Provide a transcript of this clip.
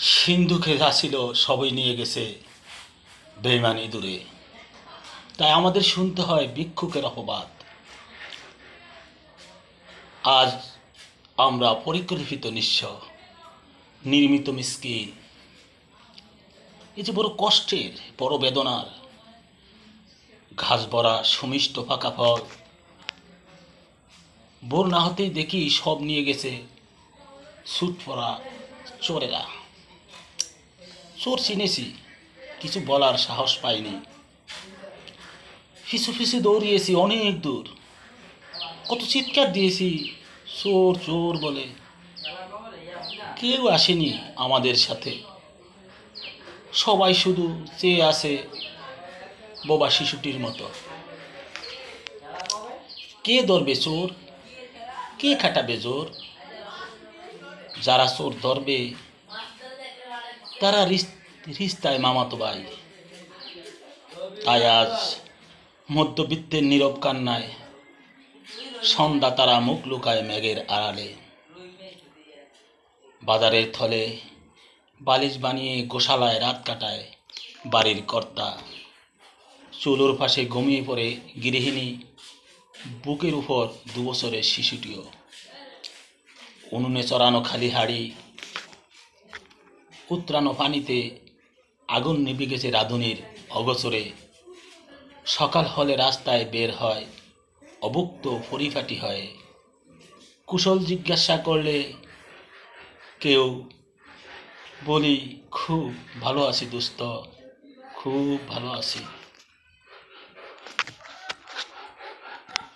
সিন্ধুকে যা ছিল সবই নিয়ে গেছে বেইমানি দূরে। তাই আমাদের শুনতে হয় ভিক্ষুকের অপবাদ। আজ আমরা পরিকল্পিত নিঃস্ব, নির্মিত মিসকিন। এই যে বড় কষ্টের, বড় বেদনার, ঘাস ভরা সুমিষ্ট ফাঁকা ফল। ভোর না হতেই দেখি সব নিয়ে গেছে ছুট পড়া চোরেরা। চোর চিনেছি, কিছু বলার সাহস পাইনি। পিছু পিছু দৌড়িয়েছি অনেক দূর, কত চিৎকার দিয়েছি চোর চোর বলে। কেউ আসেনি আমাদের সাথে, সবাই শুধু চেয়ে আছে বোবা শিশুটির মতো। কে ধরবে চোর, কে খাটাবে জোর? যারা চোর ধরবে তারা রিস্তায় মামাতো ভাই। তাই আজ মধ্যবিত্তের নীরব কান্নায় সন্ধ্যা তারা মুখ লুকায় মেঘের আড়ালে। বাজারের থলে বালিশ বানিয়ে গোশালায় রাত কাটায় বাড়ির কর্তা। চুলোর পাশে ঘুমিয়ে পড়ে গৃহিণী, বুকের উপর 2 বছরের শিশুটিও। উনুনে চড়ানো খালি হাড়ি, উতরানো পানিতে আগুন নিভে গেছে রাঁধুনির অগোচরে। সকাল হলে রাস্তায় বের হয় অভুক্ত পরিপাটি হয়। কুশল জিজ্ঞাসা করলে কেউ বলি, খুব ভালো আছি দোস্ত, খুব ভালো আছি।